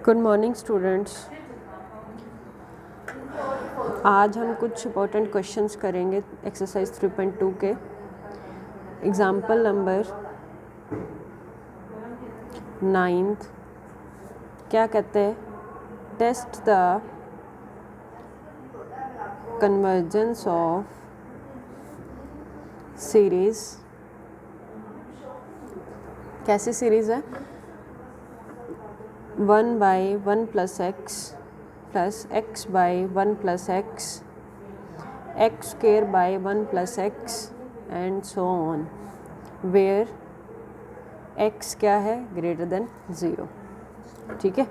Good morning students. आज हम कुछ इंपॉर्टेंट क्वेश्चंस करेंगे एक्सरसाइज 3.2 के। एग्जाम्पल नंबर 9th क्या कहते हैं? Test the convergence of series. कैसी सीरीज है? 1/1 + x plus x/1 + x, x² 1 + x and so on, where x क्या है? Greater than 0। ठीक है।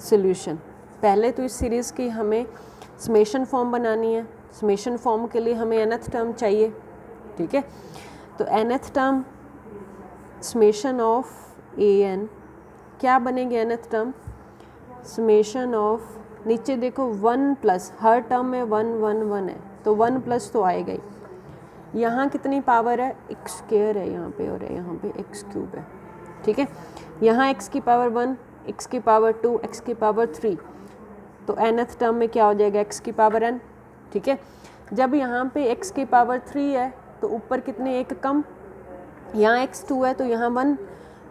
सॉल्यूशन, पहले तो इस सीरीज़ की हमें समेशन फॉर्म बनानी है। समेशन फॉर्म के लिए हमें nth टर्म चाहिए। ठीक है, तो nth term summation of an क्या बनेगी? nth टर्म समेशन ऑफ, नीचे देखो 1+, हर टर्म में 1 1 1 है तो 1+ तो आएगा ही। यहाँ कितनी पावर है? x² है यहाँ पे और यहाँ पे x³ है। ठीक है, यहाँ x की पावर 1, x की पावर 2, x की पावर 3, तो nth टर्म में क्या हो जाएगा? x की पावर n। ठीक है, जब यहाँ पे x की पावर 3 है तो ऊपर कितने एक कम, यहाँ x2 है तो यहाँ 1,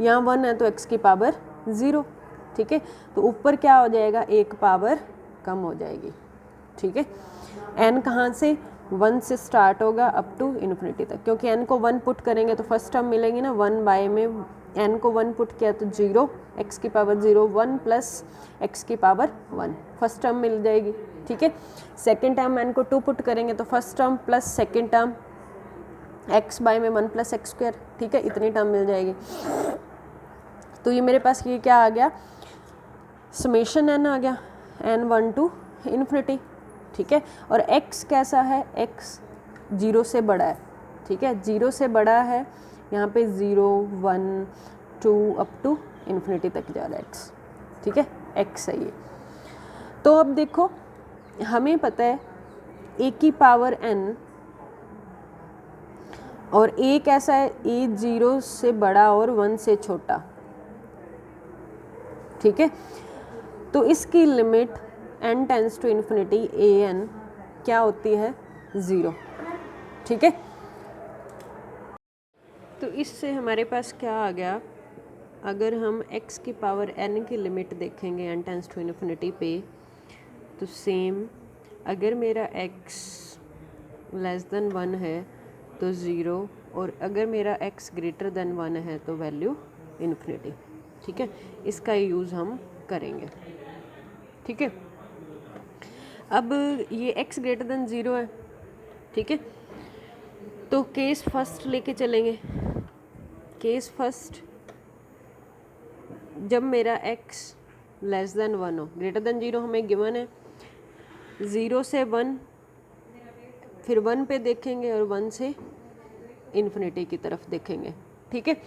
यहाँ 1 है तो x की पावर 0। ठीक है, तो ऊपर क्या हो जाएगा? एक पावर कम हो जाएगी। ठीक है, n कहाँ से? 1 से स्टार्ट होगा अप टू इन्फिनिटी तक, क्योंकि n को 1 पुट करेंगे तो फर्स्ट टर्म मिलेगी ना। 1/, में n को 1 पुट किया तो 0, x की पावर 0, 1 + x की पावर 1, फर्स्ट टर्म मिल जाएगी। ठीक है, सेकेंड टर्म n को 2 पुट करेंगे तो first term plus second term x/, में 1 + x²। ठीक है, इतनी टर्म मिल जाएगी। तो ये मेरे पास ये क्या आ गया? समेशन n आ गया, n1 to इन्फिनिटी। ठीक है, और x कैसा है? x 0 से बड़ा है। ठीक है, 0 से बड़ा है, यहाँ पे 0 1 2 अप टू इन्फिनिटी तक जा रहा है x। ठीक है, x है ये। तो अब देखो, हमें पता है a की पावर n और a कैसा है? a 0 से बड़ा और 1 से छोटा। ठीक है, तो इसकी limit n tends to infinity an क्या होती है? 0। ठीक है, तो इससे हमारे पास क्या आ गया? अगर हम x की पावर n की लिमिट देखेंगे n टेंड्स टू इन्फिनिटी पे, तो सेम, अगर मेरा x < 1 है तो 0, और अगर मेरा x > 1 है तो वैल्यू इन्फिनिटी। ठीक है, इसका यूज़ हम करेंगे। ठीक है, अब ये x > 0 है। ठीक है, तो केस फर्स्ट लेके चलेंगे। केस फर्स्ट, जब मेरा x < 1 हो, > 0 हमें गिवन है, 0 से 1, फिर 1 पे देखेंगे और 1 से इन्फिनिटी की तरफ देखेंगे। ठीक है,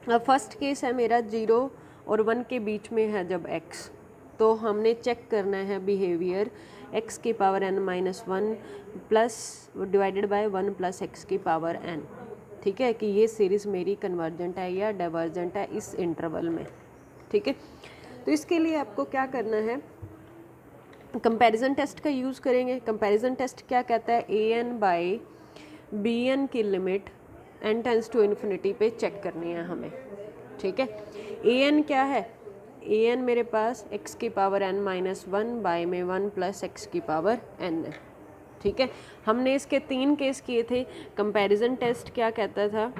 अब फर्स्ट केस है मेरा 0 और 1 के बीच में है जब x, तो हमने चेक करना है बिहेवियर x की power n - 1 plus divided by 1 + x की पावर n। ठीक है, कि ये सीरीज़ मेरी कन्वर्जेंट है या डाइवर्जेंट है इस इंटरवल में। ठीक है, तो इसके लिए आपको क्या करना है? कंपैरिजन टेस्ट का यूज़ करेंगे। कंपैरिजन टेस्ट क्या कहता है? an/bn की limit n tends to infinity पे चेक करनी है हमें। ठीक है, an क्या है? an मेरे पास x की पावर n - 1/, में 1 + x की पावर n है। ठीक है, हमने इसके 3 केस किए थे। कंपैरिजन टेस्ट क्या कहता था?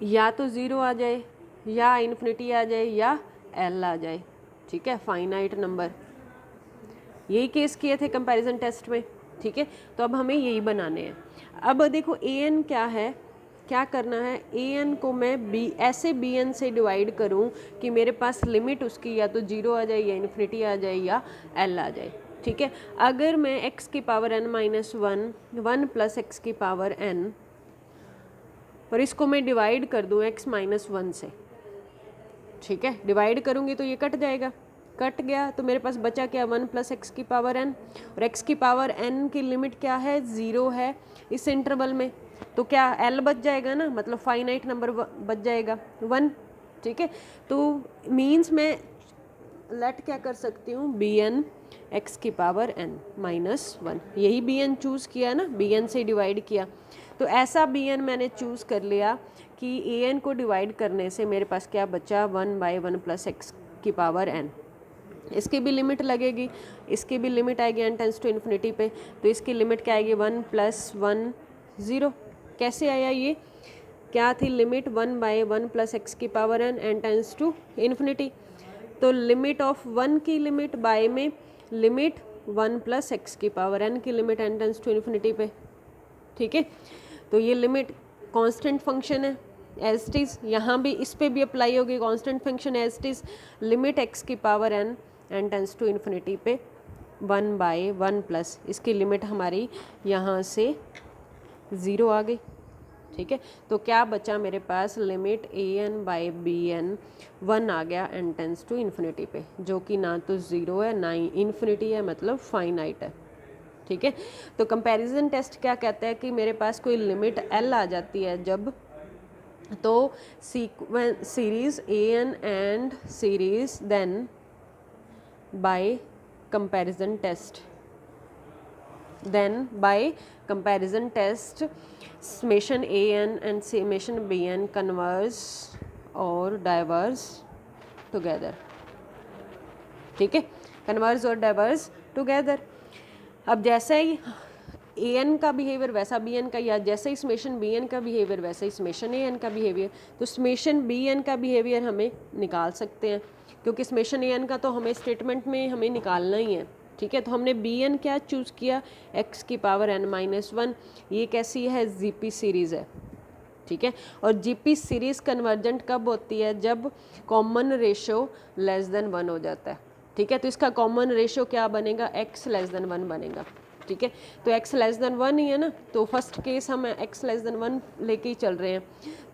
या तो 0 आ जाए, या इन्फिनिटी आ जाए, या l आ जाए। ठीक है, फाइनाइट नंबर, यही केस किए थे कंपैरिजन टेस्ट में। ठीक है, तो अब हमें यही बनाने हैं। अब देखो an क्या है, क्या करना है? an को मैं ऐसे bn से डिवाइड करूं कि मेरे पास लिमिट उसकी या तो 0 आ जाए, या इन्फिनिटी आ जाए, या l आ जाए। ठीक है, अगर मैं x की पावर n - 1 1 + x की पावर n, और इसको मैं डिवाइड कर दूं x - 1 से, ठीक है, डिवाइड करूंगी तो ये कट जाएगा, कट गया तो मेरे पास बचा क्या? 1 + x की पावर n, और x की पावर n की लिमिट क्या है? 0 है इस इंटरवल में। तो क्या l बच जाएगा ना, मतलब फाइनाइट नंबर बच जाएगा 1, ठीक है। तो मीन्स मैं लेट क्या कर सकती हूँ, bn x की पावर n माइनस 1, यही bn चूज़ किया ना, bn से डिवाइड किया, तो ऐसा bn मैंने चूज़ कर लिया कि an को डिवाइड करने से मेरे पास क्या बचा, 1/1 प्लस x की पावर n। इसकी भी लिमिट लगेगी, इसकी भी लिमिट आएगी n टेंस टू इन्फिनिटी पे, तो इसकी लिमिट क्या आएगी 1 + 1 0। कैसे आया ये, क्या थी लिमिट 1/1 प्लस x की power n tends to infinity, तो लिमिट ऑफ 1 की लिमिट बाय में लिमिट 1 + x की पावर n की limit n tends to infinity पे, ठीक है। तो ये लिमिट कांस्टेंट फंक्शन है एज इट इज़, यहाँ भी इस पे भी अप्लाई होगी constant function as it is, limit x की power n tends to infinity पे 1/1 प्लस इसकी लिमिट हमारी यहाँ से 0 आ गई, ठीक है। तो क्या बचा मेरे पास, लिमिट an/bn 1 आ गया n टेंस टू इन्फिनिटी पे, जो कि ना तो 0 है ना ही इन्फिनिटी है, मतलब फाइनाइट है, ठीक है। तो कंपैरिजन टेस्ट क्या कहता है कि मेरे पास कोई लिमिट l आ जाती है जब, तो series an and series then by comparison test, then by comparison test summation an and summation bn converge और diverge together, ठीक है, converge और diverge together। अब जैसे ही an का बिहेवियर वैसा bn का, या जैसे ही summation bn का बिहेवियर वैसे ही summation an का बिहेवियर, तो summation bn का बिहेवियर हमें निकाल सकते हैं, क्योंकि summation an का तो हमें स्टेटमेंट में हमें निकालना ही है, ठीक है। तो हमने bn क्या चूज़ किया, x की पावर n-1, ये कैसी है, जीपी सीरीज़ है, ठीक है। और जीपी सीरीज़ कन्वर्जेंट कब होती है, जब कॉमन रेशो लेस देन 1 हो जाता है, ठीक है। तो इसका कॉमन रेशो क्या बनेगा, x लेस देन 1 बनेगा, ठीक है। तो x लेस देन 1 ही है ना, तो फर्स्ट केस हम x लेस देन 1 लेके ही चल रहे हैं।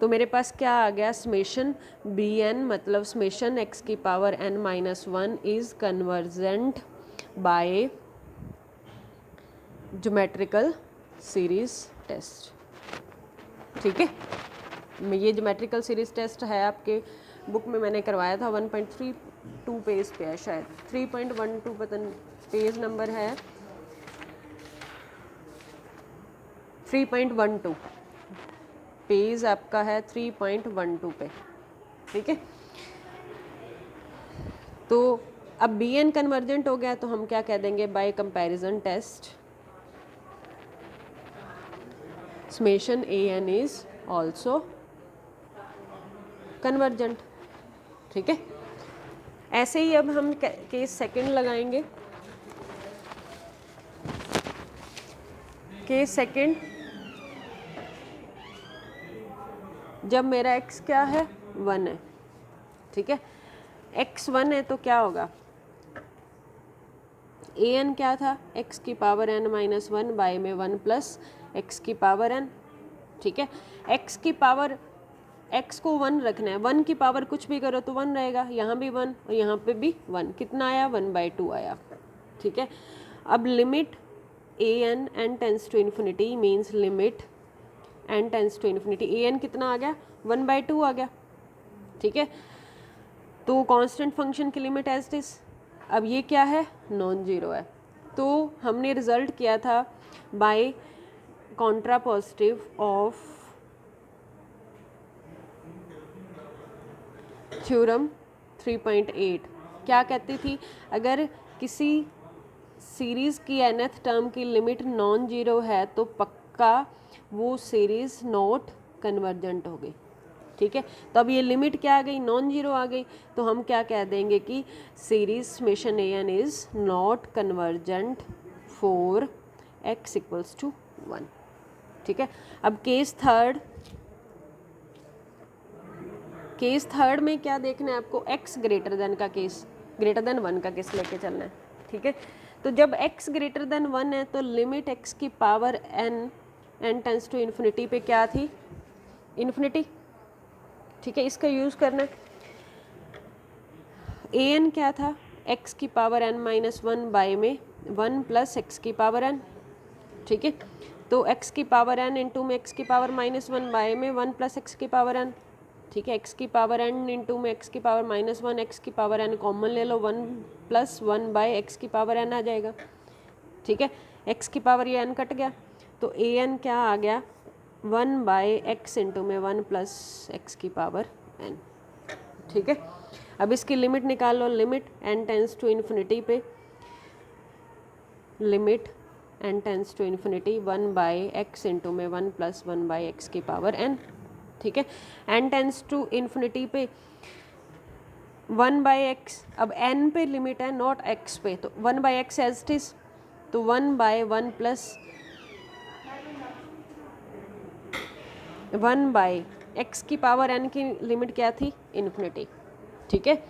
तो मेरे पास क्या आ गया, समेशन bn मतलब समेशन x की power n-1 is convergent by geometrical series test, ठीक है। ये ज्योमेट्रिकल सीरीज टेस्ट है आपके बुक में, मैंने करवाया था 1.32 पेज पे है शायद, 3.12 पता नहीं पेज नंबर है, 3.12 पेज आपका है 3.12 पे, ठीक है। तो अब bn कन्वर्जेंट हो गया, तो हम क्या कह देंगे, by comparison test summation an is also convergent, ठीक है। ऐसे ही अब हम केस सेकंड लगाएंगे। केस सेकंड, जब मेरा x क्या है, 1 है, ठीक है, x 1 है तो क्या होगा, an क्या था, x की पावर n-1 बाय में 1 प्लस x की पावर n, ठीक है। x की पावर, x को 1 रखना है, 1 की पावर कुछ भी करो तो 1 रहेगा, यहाँ भी 1 और यहाँ पे भी 1, कितना आया, 1/2 आया, ठीक है। अब limit an n tends to infinity means limit n tends to infinity, an कितना आ गया, 1/2 आ गया, ठीक है। तो कांस्टेंट फंक्शन की लिमिट एज इट इज, अब ये क्या है, नॉन जीरो है, तो हमने रिजल्ट किया था बाय कॉन्ट्रापोजिटिव ऑफ थ्योरम 3.8 क्या कहती थी, अगर किसी सीरीज़ की nth टर्म की लिमिट नॉन जीरो है तो पक्का वो सीरीज़ नॉट कन्वर्जेंट हो गई, ठीक है। तो अब ये लिमिट क्या आ गई, नॉन जीरो आ गई, तो हम क्या कह देंगे कि series summation an is not convergent for x equals to 1, ठीक है। अब केस थर्ड में क्या देखना है आपको, x ग्रेटर देन का केस, ग्रेटर देन 1 का केस लेके चलना है, ठीक है। तो जब x ग्रेटर देन 1 है तो लिमिट x की power n tends to infinity पे क्या थी, इन्फिनिटी, ठीक है। इसका यूज़ करना है, an क्या था, x की पावर n-1 बाय में 1 प्लस x की पावर n, ठीक है। तो x की पावर n इंटू में x की पावर -1 बाय में 1 प्लस x की पावर n, ठीक है। x की पावर n इंटू में x की पावर -1, x की पावर n कॉमन ले लो, 1 प्लस 1 बाय x की पावर n आ जाएगा, ठीक है। x की पावर ये n कट गया, तो a n क्या आ गया, 1 बाय x इंटू में 1 प्लस x की पावर n, ठीक है। अब इसकी लिमिट निकाल लो, limit n tends to infinity पे, limit n tends to infinity 1 by x into में 1 प्लस 1 बाय x की पावर n, ठीक है। n टेंस टू इन्फिनिटी पे 1 बाय x, अब n पे लिमिट है नॉट x पे, तो 1 by x as it is, तो 1 बाय 1 प्लस 1 बाय x की पावर n की लिमिट क्या थी, इन्फिनिटी, ठीक है।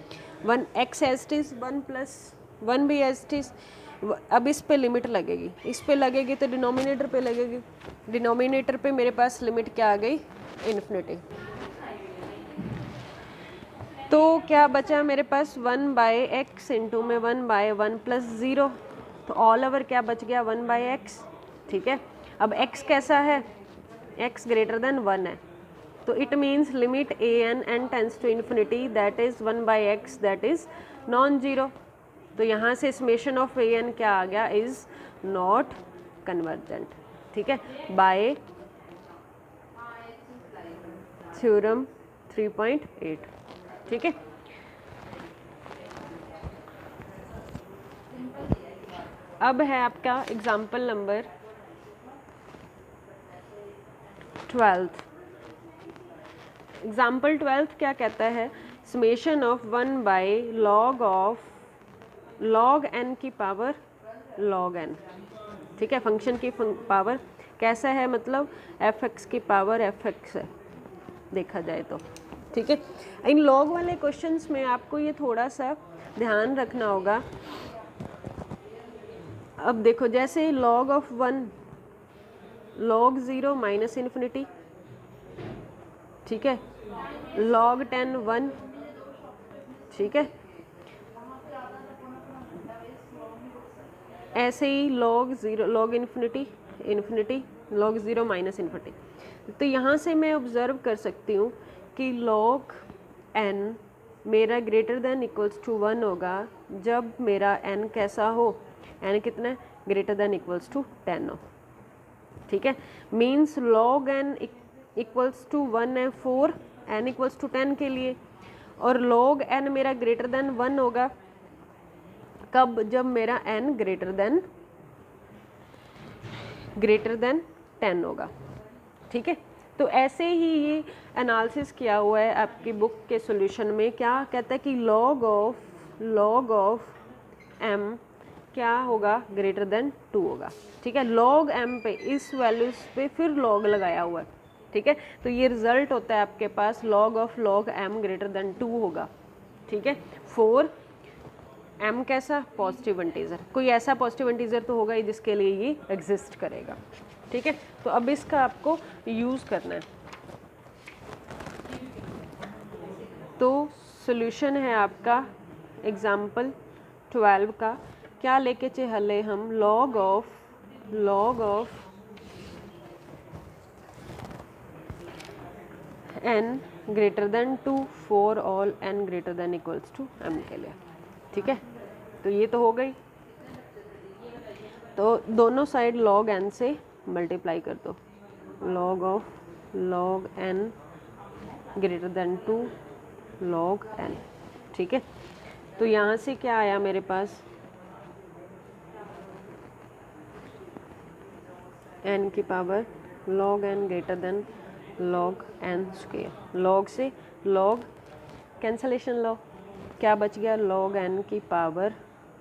1 x as it is, 1 plus 1 भी एज इट इज। अब इस पे लिमिट लगेगी, इस पे लगेगी तो डिनोमिनेटर पे लगेगी, डिनोमिनेटर पे मेरे पास लिमिट क्या आ गई, इन्फिनिटी। तो क्या बचा मेरे पास 1 बाय एक्स इंटू में 1 बाय 1 प्लस 0, तो ऑल ओवर क्या बच गया, 1 बाय एक्स, ठीक है। अब x कैसा है, x ग्रेटर देन 1 है, तो it means limit a n tends to infinity that is 1 by x that is non zero. तो यहाँ से समेशन ऑफ a n क्या आ गया, इज नॉट कन्वर्जेंट, ठीक है, बाय थ्योरम 3.8, ठीक है। अब है आपका एग्जाम्पल नंबर 12। एग्जाम्पल 12 क्या कहता है, summation of 1 by log of log n की पावर log n, ठीक है। फंक्शन की पावर कैसा है, मतलब f(x) की पावर f(x) है देखा जाए तो, ठीक है। इन लॉग वाले क्वेश्चंस में आपको ये थोड़ा सा ध्यान रखना होगा। अब देखो जैसे log of 1 log 0 minus infinity, ठीक है, log 10 1, ठीक है। ऐसे ही log 0 log infinity infinity log 0 minus infinity. तो यहाँ से मैं ऑब्ज़र्व कर सकती हूँ कि log n मेरा ग्रेटर देन इक्वल्स टू 1 होगा जब मेरा n कैसा हो, n कितना है, ग्रेटर देन इक्वल्स टू 10 हो, ठीक है। Means log n equals to 1 है फॉर n इक्वल्स टू 10 के लिए, और log n मेरा ग्रेटर देन 1 होगा कब, जब मेरा n ग्रेटर देन 10 होगा, ठीक है। तो ऐसे ही ये एनालिसिस किया हुआ है आपकी बुक के सॉल्यूशन में। क्या कहता है कि log ऑफ m क्या होगा, ग्रेटर देन 2 होगा, ठीक है। log m पे इस वैल्यूज पे फिर log लगाया हुआ है, ठीक है। तो ये रिजल्ट होता है आपके पास log of log m greater than 2 होगा, ठीक है। फॉर m कैसा, पॉजिटिव इंटीजर, कोई ऐसा पॉजिटिव इंटीजर तो होगा ही जिसके लिए ये एग्जिस्ट करेगा, ठीक है। तो अब इसका आपको यूज़ करना है। तो सॉल्यूशन है आपका एग्जाम्पल 12 का, क्या लेके चले हम, log of n greater than 2 for all n greater than equals to m के लिए, ठीक है। तो ये तो हो गई, तो दोनों साइड log n से मल्टीप्लाई कर दो, log of log n greater than 2 log n, ठीक है। तो यहाँ से क्या आया मेरे पास, n की power log n greater then log n square, log से log कैंसलेशन लो, क्या बच गया, log n की power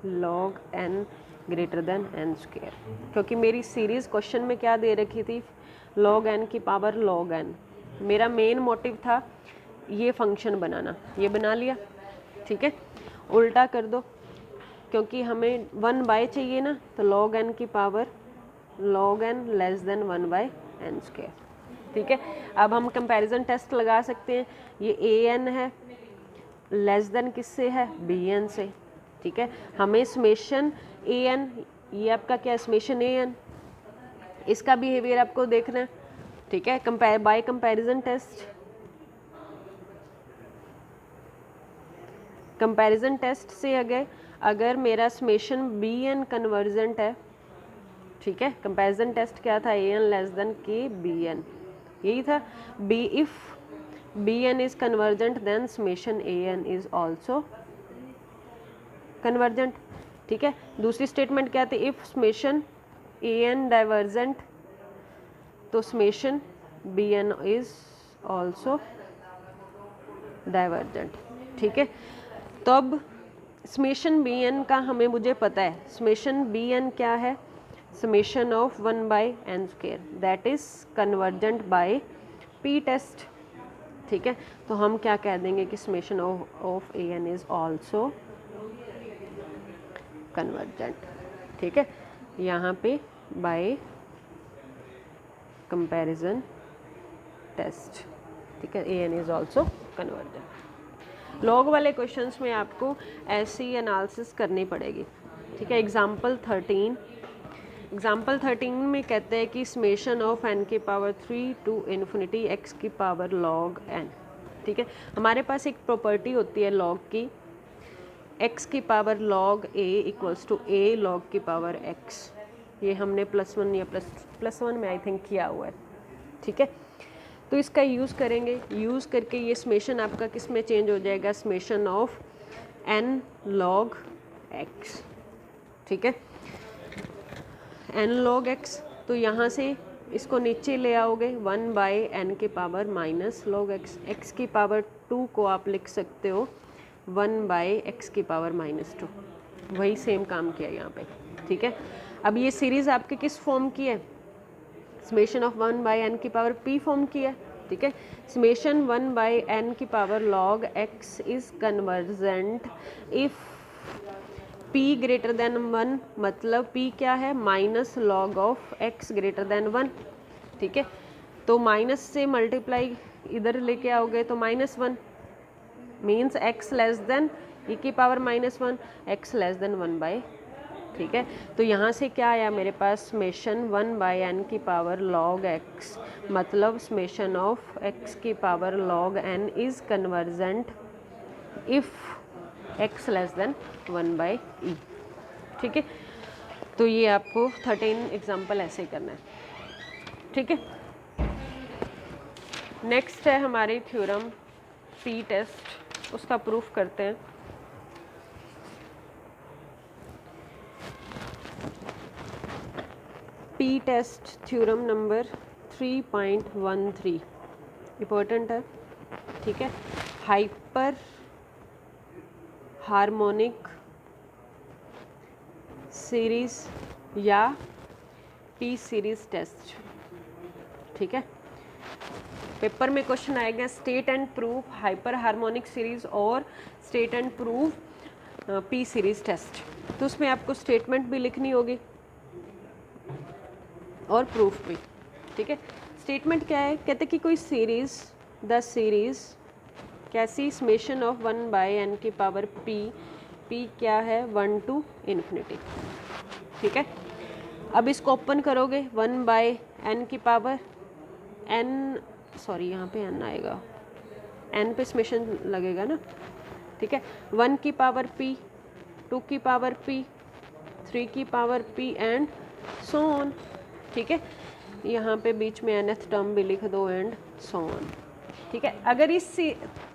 log n greater then n square, क्योंकि मेरी सीरीज़ क्वेश्चन में क्या दे रखी थी, log n की पावर log n। मेरा मेन मोटिव था ये फंक्शन बनाना, ये बना लिया, ठीक है। उल्टा कर दो, क्योंकि हमें 1 बाय चाहिए ना, तो log n की power log n less than 1 by n square, ठीक है। अब हम कंपैरिजन टेस्ट लगा सकते हैं, ये a n है लेस देन किससे है, b n से, ठीक है। हमें समेशन a n, ये आपका क्या समेशन a n, इसका बिहेवियर आपको देखना है, ठीक है। Compare by comparison test, comparison test से अगर मेरा समेशन बी एन कन्वर्जेंट है, ठीक है। कंपैरिजन टेस्ट क्या था, A N less than K B N, यही था। B if B N is convergent then summation A N is also convergent, ठीक है। दूसरी स्टेटमेंट क्या थी, if summation A N divergent तो summation B N is also divergent, ठीक है। तो अब समेशन बी एन का मुझे पता है, समेशन बी एन क्या है, summation of 1/n² that is convergent by p test, ठीक है। तो हम क्या कह देंगे कि summation of a N is also convergent, ठीक है। यहाँ पे बाय कंपैरिजन टेस्ट, ठीक है, a N is also convergent. Log वाले क्वेश्चंस में आपको ऐसी एनालिसिस करनी पड़ेगी, ठीक है। एग्जाम्पल 13 में कहते हैं कि समेशन ऑफ n की पावर 3 टू इन्फिनिटी x की पावर log n, ठीक है। हमारे पास एक प्रॉपर्टी होती है log की, x की power log a equals to a log की पावर x, ये हमने +1 या +1 में आई थिंक किया हुआ है, ठीक है। तो इसका यूज़ करेंगे, यूज़ करके ये समेशन आपका किस में चेंज हो जाएगा, summation of n log x, ठीक है, n log x। तो यहाँ से इसको नीचे ले आओगे 1/n की power minus log x, x की पावर 2 को आप लिख सकते हो 1/x की पावर -2, वही सेम काम किया यहाँ पे, ठीक है। अब ये सीरीज़ आपके किस फॉर्म की है, समेशन ऑफ 1/n की पावर p फॉर्म की है, ठीक है। समेशन 1/n की power log x is convergent if p greater than 1, मतलब p क्या है, minus log of x greater than 1, ठीक है। तो माइनस से मल्टीप्लाई इधर लेके आओगे तो -1 means x less than e की पावर -1, x लेस देन 1/, ठीक है। तो यहाँ से क्या आया मेरे पास, समेशन 1/n की पावर log x, मतलब समेशन ऑफ x की power log n is convergent if x less than 1/e, ठीक है। तो ये आपको 13 एग्जाम्पल ऐसे ही करना है, ठीक है। नेक्स्ट है हमारी थ्योरम पी टेस्ट, उसका प्रूफ करते हैं। P test theorem number 3.13 important है, ठीक है। हाइपर हार्मोनिक सीरीज या पी सीरीज टेस्ट, ठीक है। पेपर में क्वेश्चन आएगा state and proof hyper harmonic series और state and proof p series test. तो उसमें आपको स्टेटमेंट भी लिखनी होगी और प्रूफ भी, ठीक है। स्टेटमेंट क्या है, कहते कि कोई सीरीज, द सीरीज कैसी, समेशन ऑफ 1/n की पावर p क्या है 1 टू इन्फिनिटी, ठीक है। अब इसको ओपन करोगे 1/n की पावर n, सॉरी यहाँ पे n आएगा, n पे समेशन लगेगा ना, ठीक है। 1 की पावर p, 2 की पावर p, 3 की power p and so on, ठीक है। यहाँ पे बीच में nth टर्म भी लिख दो एंड सो ऑन, ठीक है। अगर इस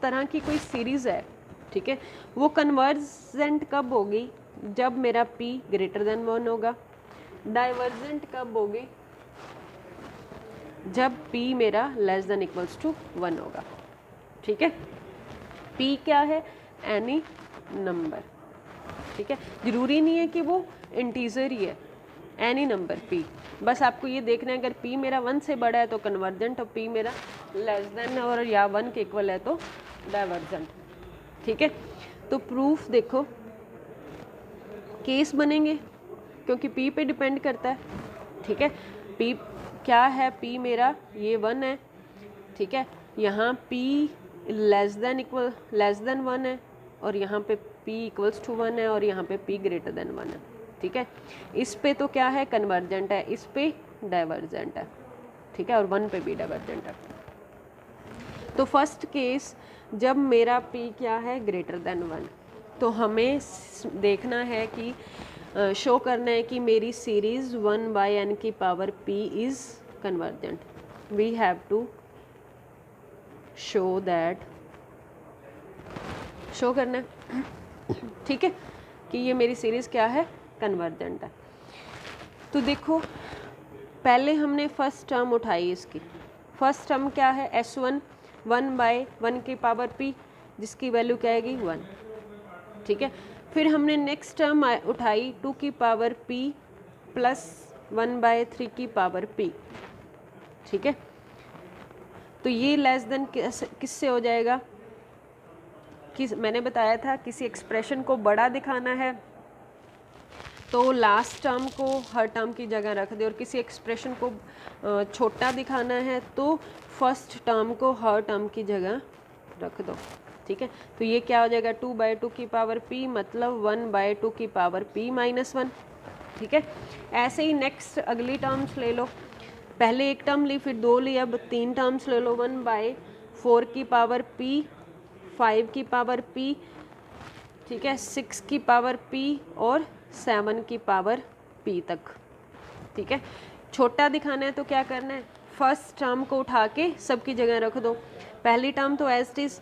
तरह की कोई सीरीज़ है, ठीक है, वो कन्वर्जेंट कब होगी, जब मेरा p ग्रेटर देन 1 होगा। डाइवर्जेंट कब होगी, जब p मेरा लेस देन इक्वल्स टू 1 होगा, ठीक है। p क्या है, एनी नंबर, ठीक है। ज़रूरी नहीं है कि वो इंटीजर ही है, एनी नंबर p, बस आपको ये देखना है अगर p मेरा 1 से बड़ा है तो कन्वर्जेंट और p मेरा लेस देन और या 1 के इक्वल है तो डाइवर्जेंट, ठीक है। तो प्रूफ देखो, केस बनेंगे क्योंकि p पे डिपेंड करता है, ठीक है। p क्या है, p मेरा ये 1 है, ठीक है। यहाँ p लेस देन 1 है और यहाँ पे p इक्वल्स टू 1 है और यहाँ पे p ग्रेटर देन 1 है, ठीक है। इस पे तो क्या है, कन्वर्जेंट है, इस पे डाइवर्जेंट है, ठीक है, और 1 पे भी डाइवर्जेंट है। तो फर्स्ट केस जब मेरा p क्या है ग्रेटर देन 1, तो हमें देखना है कि शो करना है कि मेरी सीरीज 1/n की power p is convergent. We have to show that, show करना है, ठीक है, कि ये मेरी सीरीज़ क्या है कन्वर्जेंट है। तो देखो पहले हमने फर्स्ट टर्म उठाई इसकी, फर्स्ट टर्म क्या है S1 1/1 की पावर p, जिसकी वैल्यू क्या आएगी 1, ठीक है। फिर हमने नेक्स्ट टर्म उठाई 2 की पावर p प्लस 1/3 की पावर p, ठीक है। तो ये लेस देन किससे हो जाएगा, मैंने बताया था किसी एक्सप्रेशन को बड़ा दिखाना है तो लास्ट टर्म को हर टर्म की जगह रख दे, और किसी एक्सप्रेशन को छोटा दिखाना है तो फर्स्ट टर्म को हर टर्म की जगह रख दो, ठीक है। तो ये क्या हो जाएगा 2/2 की पावर p मतलब 1/2 की पावर p माइनस 1, ठीक है। ऐसे ही नेक्स्ट अगली टर्म्स ले लो, पहले एक टर्म ली फिर 2 ली, अब 3 टर्म्स ले लो, 1/4 की पावर p, 5 की पावर p, ठीक है, 6 की पावर p और 7 की पावर p तक, ठीक है। छोटा दिखाना है तो क्या करना है, फर्स्ट टर्म को उठा के सबकी जगह रख दो। पहली टर्म तो एज इट इज़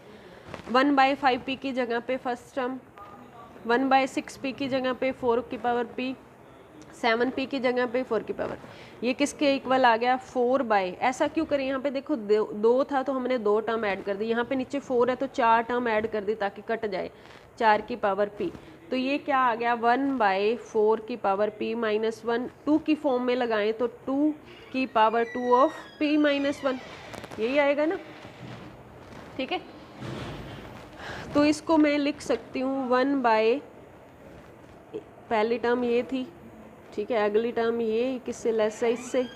1/5p की जगह पे फर्स्ट टर्म, 1/6p की जगह पे 4 की पावर p, 7p की जगह पे 4 की पावर, ये किसके इक्वल आ गया 4/, ऐसा क्यों करें, यहाँ पे देखो 2 था तो हमने 2 टर्म ऐड कर दी, यहाँ पे नीचे 4 है तो 4 टर्म ऐड कर दी ताकि कट जाए, 4 की पावर p। तो ये क्या आ गया 1/4 की पावर p माइनस 1, 2 की फॉर्म में लगाएं तो 2 की पावर 2 ऑफ p माइनस 1, यही आएगा ना, ठीक है। तो इसको मैं लिख सकती हूँ 1/, पहली टर्म ये थी, ठीक है, अगली टर्म ये किससे लेस है इससे,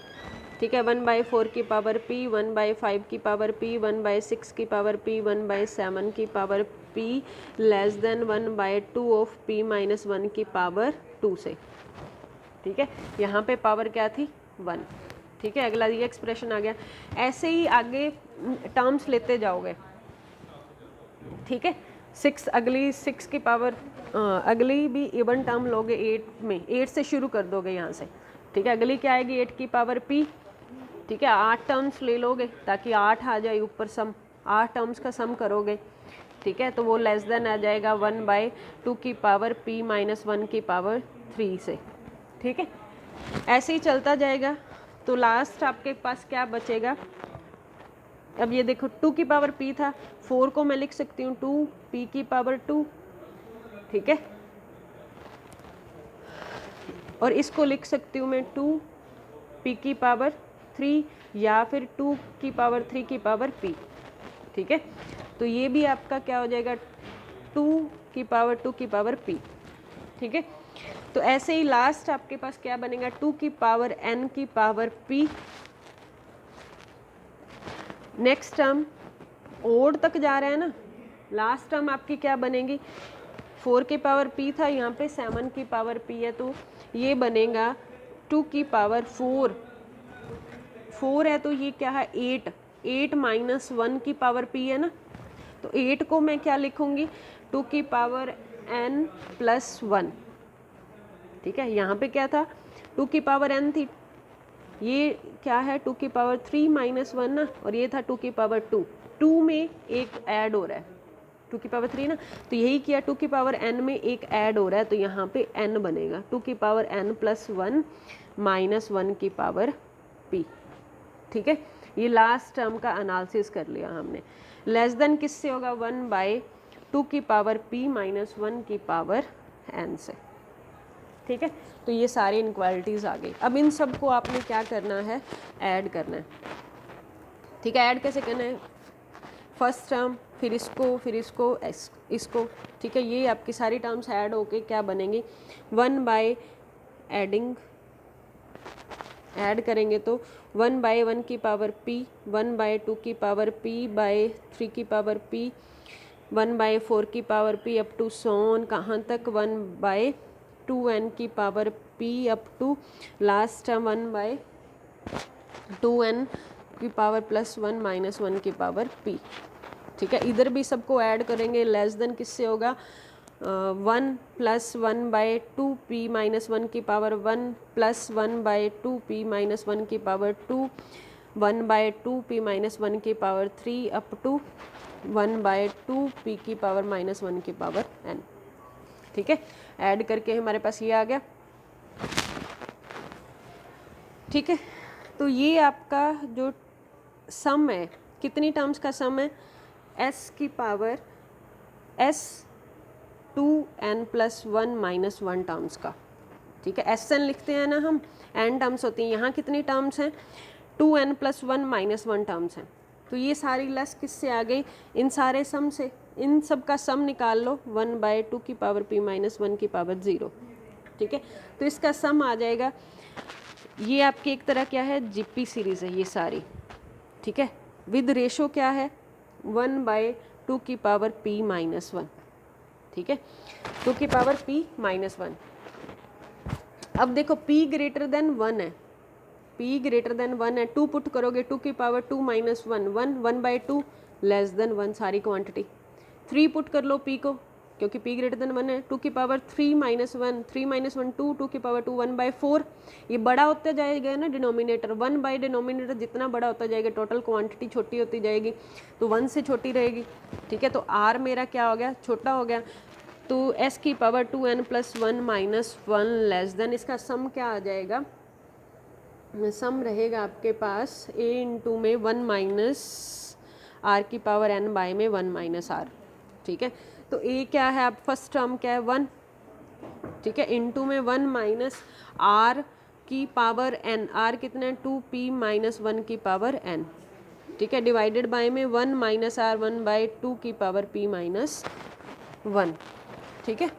ठीक है, 1/4 की पावर p, 1/5 की पावर p, 1/6 की पावर p, 1/7 की power p less than 1/2 of p minus 1 की पावर 2 से, ठीक है। यहाँ पे पावर क्या थी 1, ठीक है, अगला ये एक्सप्रेशन आ गया। ऐसे ही आगे टर्म्स लेते जाओगे, ठीक है, 6 अगली 6 की पावर अगली भी इवन टर्म लोगे 8 में, 8 से शुरू कर दोगे यहाँ से, ठीक है। अगली क्या आएगी 8 की पावर p, ठीक है, 8 टर्म्स ले लोगे ताकि 8 आ जाए ऊपर सम, 8 टर्म्स का सम करोगे, ठीक है, तो वो लेस देन आ जाएगा 1/2 की पावर p माइनस 1 की पावर 3 से, ठीक है। ऐसे ही चलता जाएगा। तो लास्ट आपके पास क्या बचेगा, अब ये देखो 2 की पावर p था, 4 को मैं लिख सकती हूँ 2p की पावर 2, ठीक है, और इसको लिख सकती हूँ मैं 2p की पावर 3 या फिर 2 की पावर 3 की पावर p, ठीक है। तो ये भी आपका क्या हो जाएगा 2 की पावर 2 की पावर p, ठीक है। तो ऐसे ही लास्ट आपके पास क्या बनेगा 2 की पावर n की power p, next term odd तक जा रहा है ना, लास्ट टर्म आपकी क्या बनेगी 4 की पावर p था, यहाँ पे 7 की पावर p है, तो ये बनेगा 2 की पावर 4 है, तो ये क्या है 8 माइनस 1 की पावर p है ना, तो 8 को मैं क्या लिखूंगी 2 की पावर n प्लस 1, ठीक है। यहाँ पे क्या था 2 की पावर n थी, ये क्या है 2 की पावर 3 माइनस 1 ना, और ये था 2 की पावर 2 में एक ऐड हो रहा है 2 की पावर 3 ना, तो यही किया 2 की पावर n में एक ऐड हो रहा है, तो यहाँ पे n बनेगा 2 की पावर n प्लस 1 माइनस 1 की पावर p, ठीक है। ये लास्ट टर्म का एनालिसिस कर लिया हमने। लेस देन किससे होगा 1/2 की पावर p माइनस 1 की पावर n से, ठीक है। तो ये सारी इनक्वालिटीज़ आ गई। अब इन सब को आपने क्या करना है ऐड करना है, ठीक है। ऐड कैसे करना है, फर्स्ट टर्म फिर इसको इसको, ठीक है। ये आपकी सारी टर्म्स ऐड होके क्या बनेंगी 1 एडिंग, ऐड करेंगे तो 1/1 की पावर p, 1/2 की पावर p बाय 3 की पावर p, 1/4 की power p up to so on कहाँ तक 1/2n की power p up to last term 1/, 2n की पावर +1 -1 की पावर p। ठीक है, इधर भी सबको ऐड करेंगे, लेस देन किससे होगा 1 + 1/2p -1 की पावर 1 + 1/2p -1 की पावर 2 1/2p -1 की पावर 3 अप टू 1/2p की पावर -1 की पावर n। ठीक है, ऐड करके हमारे पास ये आ गया। ठीक है, तो ये आपका जो सम है, कितनी टर्म्स का सम है, s की पावर s2n + 1 - 1 टर्म्स का। ठीक है, Sn लिखते हैं ना हम, n टर्म्स होती हैं, यहाँ कितनी टर्म्स हैं 2n + 1 - 1 टर्म्स हैं। तो ये सारी लेस किससे आ गई, इन सारे सम से, इन सब का सम निकाल लो 1/2 की पावर p -1 की पावर 0। ठीक है, तो इसका सम आ जाएगा, ये आपकी एक तरह क्या है जीपी सीरीज़ है ये सारी। ठीक है, विद रेशो क्या है 1/2 की पावर p -1। ठीक है, 2 की पावर p -1। अब देखो p ग्रेटर देन 1 है, p ग्रेटर देन 1 है, 2 पुट करोगे 2 की पावर 2 -1 1 1/2 लेस देन 1 सारी क्वांटिटी। 3 पुट कर लो p को, क्योंकि p ग्रेटर देन 1 है, 2 की पावर 3 -1 3 -1 2 2 की पावर 2 1/4। ये बड़ा होता जाएगा ना डिनोमिनेटर, 1 बाई डिनोमिनेटर जितना बड़ा होता जाएगा टोटल क्वांटिटी छोटी होती जाएगी, तो 1 से छोटी रहेगी। ठीक है, तो r मेरा क्या हो गया, छोटा हो गया, तो s की पावर 2n + 1 - 1 लेस देन, इसका सम क्या आ जाएगा, सम रहेगा आपके पास a इंटू में 1 - r की पावर n बाय में 1 - r। ठीक है, तो a क्या है, आप फर्स्ट टर्म क्या है 1। ठीक है, इंटू में 1 - r की पावर n, r कितना है 2p - 1 की पावर n। ठीक है, डिवाइडेड बाय में 1 - r 1/2 की पावर p -1। ठीक है,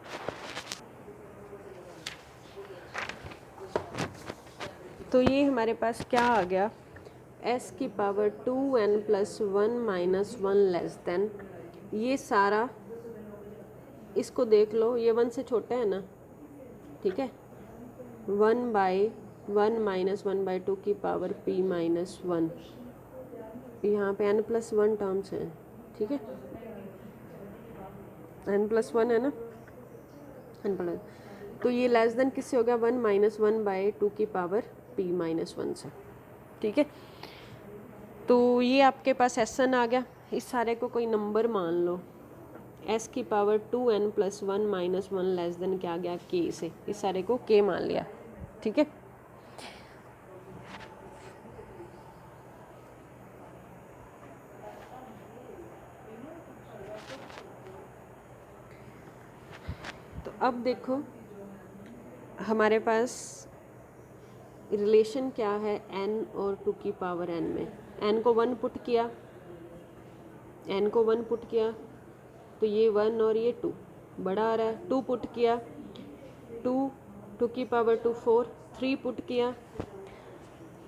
तो ये हमारे पास क्या आ गया, s की पावर 2n + 1 - 1 लेस देन, ये सारा इसको देख लो, ये 1 से छोटा है ना। ठीक है, 1/1 - 1/2 की पावर p -1, यहाँ पे n + 1 टर्म्स हैं। ठीक है, n + 1 है ना, n +, तो ये लेस देन किससे हो गया 1 - 1/2 की पावर p -1 से। ठीक है, तो ये आपके पास Sn आ गया, इस सारे को कोई नंबर मान लो, s की पावर 2n + 1 - 1 लेस देन क्या आ गया k से, इस सारे को k मान लिया। ठीक है, तो अब देखो हमारे पास रिलेशन क्या है n और 2 की पावर n में, n को 1 पुट किया, n को 1 पुट किया तो ये 1 और ये 2 बड़ा आ रहा है, 2 पुट किया 2 की पावर 2 4, 3 पुट किया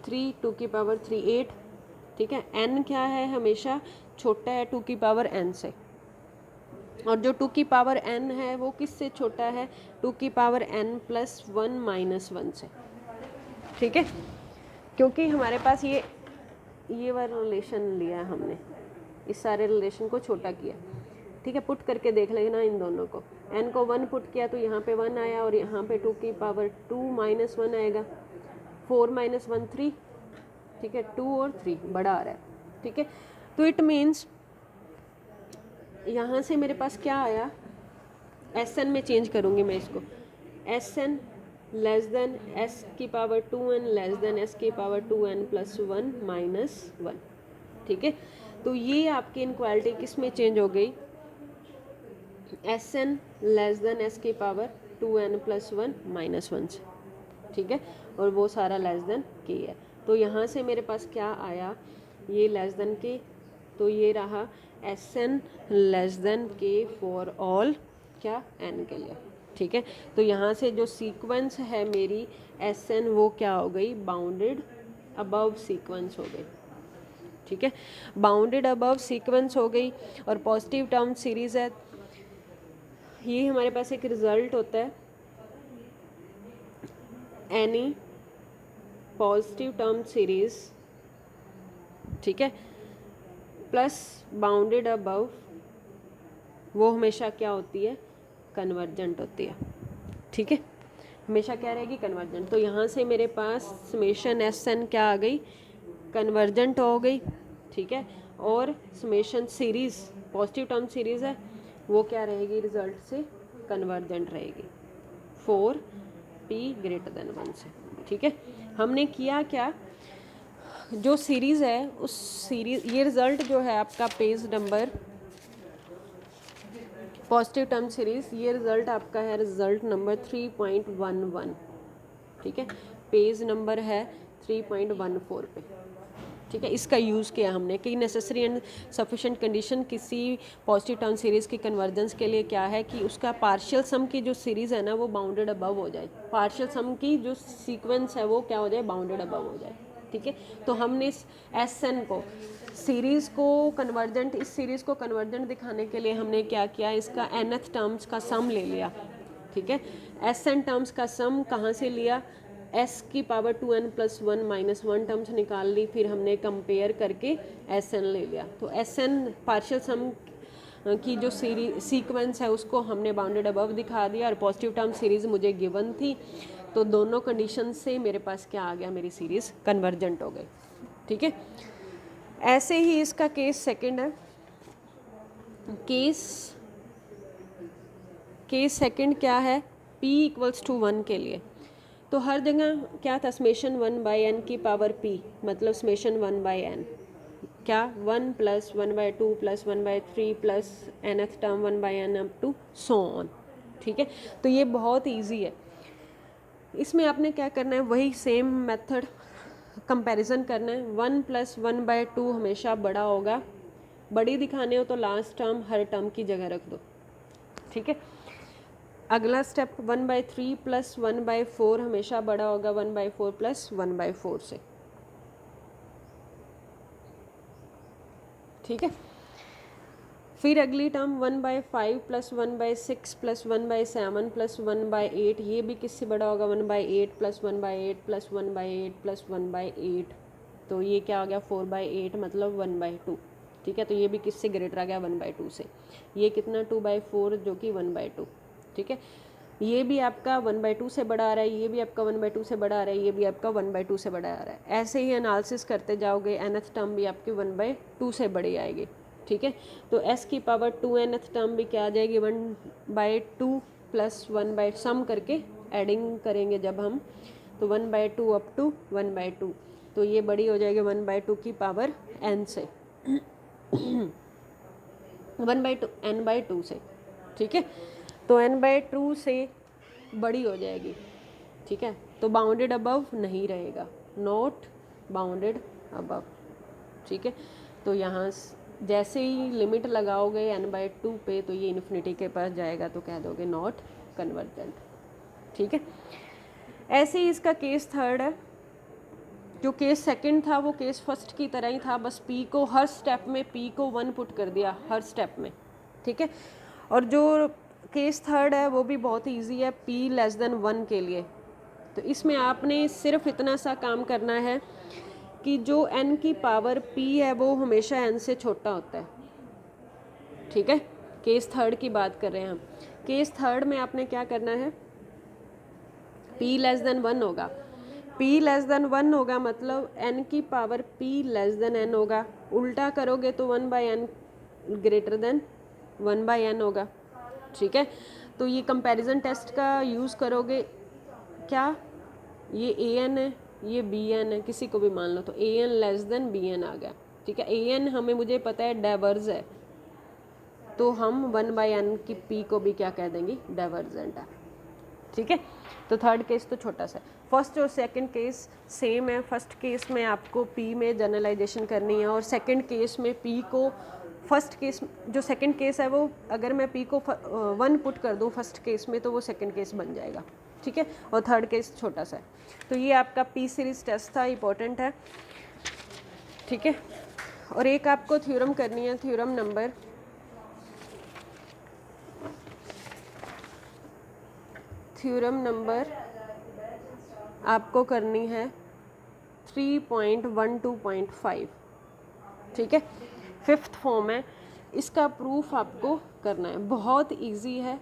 3 2 की पावर 3 8। ठीक है, n क्या है हमेशा छोटा है 2 की पावर n से, और जो 2 की पावर n है वो किससे छोटा है 2 की पावर n + 1 - 1 से। ठीक है, क्योंकि हमारे पास ये वाला रिलेशन लिया है हमने, इस सारे रिलेशन को छोटा किया। ठीक है, पुट करके देख लेना इन दोनों को, n को 1 पुट किया तो यहाँ पे 1 आया और यहाँ पे 2 की पावर 2 - 1 आएगा, 4 - 1 3। ठीक है, 2 और 3 बड़ा आ रहा है। ठीक है, तो इट मीन्स यहाँ से मेरे पास क्या आया, Sn में चेंज करूँगी मैं इसको, Sn लेस देन s की power 2n less than s की पावर 2n + 1 - 1। ठीक है, तो ये आपकी इनक्वालिटी किस में चेंज हो गई, Sn लेस देन s की पावर 2n + 1 - 1 से। ठीक है, और वो सारा लेस देन k है, तो यहाँ से मेरे पास क्या आया, ये लेस देन k, तो ये रहा Sn less than k for all क्या n के लिए। ठीक है, तो यहाँ से जो सीक्वेंस है मेरी Sn वो क्या हो गई, बाउंडेड अबव सीक्वेंस हो गई। ठीक है, बाउंडेड अबव सीक्वेंस हो गई, और पॉजिटिव टर्म सीरीज़ है, ये हमारे पास एक रिजल्ट होता है एनी पॉजिटिव टर्म सीरीज, ठीक है, प्लस बाउंडेड अबव, वो हमेशा क्या होती है, कन्वर्जेंट होती है, ठीक है, हमेशा क्या रहेगी, कन्वर्जेंट। तो यहाँ से मेरे पास समेशन एस एन क्या आ गई, कन्वर्जेंट हो गई, ठीक है, और summation series positive term series है वो क्या रहेगी, रिजल्ट से कन्वर्जेंट रहेगी 4p ग्रेटर देन 1 से, ठीक है। हमने किया क्या, जो सीरीज़ है उस सीरीज, ये रिज़ल्ट जो है आपका page number positive term series, ये रिज़ल्ट आपका है रिज़ल्ट नंबर 3.11, ठीक है, पेज नंबर है 3.14 पे, ठीक है। इसका यूज़ किया हमने कि नेसेसरी एंड सफिशेंट कंडीशन किसी पॉजिटिव टर्म सीरीज़ की कन्वर्जेंस के लिए क्या है कि उसका पार्शियल सम की जो सीरीज़ है ना वो बाउंडेड अबव हो जाए, पार्शियल सम की जो सीक्वेंस है वो क्या हो जाए, बाउंडेड अबव हो जाए, ठीक है। तो हमने इस एस एन को सीरीज़ को कन्वर्जेंट, इस सीरीज़ को कन्वर्जेंट दिखाने के लिए हमने क्या किया, इसका nth टर्म्स का सम ले लिया, ठीक है। एस एन टर्म्स का सम कहाँ से लिया, एस की पावर 2n + 1 - 1 टर्म्स निकाल ली, फिर हमने कंपेयर करके एस एन ले लिया। तो एस एन पार्शियल सम की जो सीक्वेंस है उसको हमने बाउंडेड अबव दिखा दिया, और पॉजिटिव टर्म सीरीज़ मुझे गिवन थी, तो दोनों कंडीशन से मेरे पास क्या आ गया, मेरी सीरीज़ कन्वर्जेंट हो गई, ठीक है। ऐसे ही इसका केस सेकंड है, केस सेकंड क्या है, p = 1 के लिए, तो हर जगह क्या था, समेशन 1/n की पावर p, मतलब समेशन 1/n क्या, 1 + 1/2 + 1/3 plus nth term 1/n up to so on, ठीक है। तो ये बहुत ईजी है, इसमें आपने क्या करना है, वही सेम मेथड कंपैरिजन करना है। 1 + 1/2 हमेशा बड़ा होगा, बड़ी दिखाने हो तो लास्ट टर्म हर टर्म की जगह रख दो, ठीक है। अगला स्टेप 1/3 + 1/4 हमेशा बड़ा होगा 1/4 + 1/4 से, ठीक है। फिर अगली टर्म 1/5 + 1/6 + 1/7 + 1/8, ये भी किससे बड़ा होगा, 1/8 + 1/8 + 1/8 + 1/8, तो ये क्या हो गया, 4/8 मतलब 1/2, ठीक है। तो ये भी किससे ग्रेटर आ गया, 1/2 से। ये कितना, 2/4 जो कि 1/2, ठीक है। ये भी आपका 1/2 से बड़ा आ रहा है, ये भी आपका 1/2 से बड़ा आ रहा है, ये भी आपका 1/2 से बड़ा आ रहा है। ऐसे ही एनालिसिस करते जाओगे, nth टर्म भी आपकी 1/2 से बड़ी आएगी, ठीक है। तो s की पावर 2nth टर्म भी क्या आ जाएगी, 1/2 + 1 सम करके एडिंग करेंगे जब हम, तो 1/2 अप टू 1/2, तो ये बड़ी हो जाएगी 1/2 की पावर n से 1/2 n/2 से, ठीक है। तो n/2 से बड़ी हो जाएगी, ठीक है। तो बाउंडेड अबव नहीं रहेगा, नॉट बाउंडेड अबव, ठीक है। तो यहाँ जैसे ही लिमिट लगाओगे n/2 पे, तो ये इन्फिनिटी के पास जाएगा, तो कह दोगे नॉट कन्वर्जेंट, ठीक है। ऐसे ही इसका केस थर्ड है, जो केस सेकंड था वो केस फर्स्ट की तरह ही था, बस p को हर स्टेप में p को 1 पुट कर दिया हर स्टेप में, ठीक है। और जो केस थर्ड है वो भी बहुत ईजी है, p < 1 के लिए। तो इसमें आपने सिर्फ इतना सा काम करना है कि जो n की पावर p है वो हमेशा n से छोटा होता है, ठीक है। केस थर्ड की बात कर रहे हैं हम। केस थर्ड में आपने क्या करना है, p < 1 होगा, p < 1 होगा मतलब n की पावर p < n होगा, उल्टा करोगे तो 1/n ग्रेटर देन 1/n होगा, ठीक है। तो ये कंपैरिजन टेस्ट का यूज़ करोगे, क्या ये an है, ये bn है, किसी को भी मान लो, तो an < bn आ गया, ठीक है। an हमें मुझे पता है डाइवर्ज है, तो हम 1/n की p को भी क्या कह देंगे, डाइवर्जेंट है, ठीक है। तो थर्ड केस तो छोटा सा, फर्स्ट और सेकंड केस सेम है। फर्स्ट केस में आपको p में जनरलाइजेशन करनी है, और सेकंड केस में p को, फर्स्ट केस जो सेकंड केस है वो अगर मैं p को 1 पुट कर दूं फर्स्ट केस में, तो वो सेकंड केस बन जाएगा, ठीक है। और थर्ड केस छोटा सा है। तो ये आपका p सीरीज टेस्ट था, इंपॉर्टेंट है, ठीक है। और एक आपको थ्योरम करनी है, थ्योरम नंबर आपको करनी है 3.12.5, ठीक है, फिफ्थ फॉर्म है। इसका प्रूफ आपको करना है, बहुत इजी है,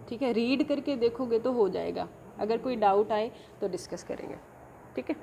ठीक है, रीड करके देखोगे तो हो जाएगा। अगर कोई डाउट आए तो डिस्कस करेंगे, ठीक है।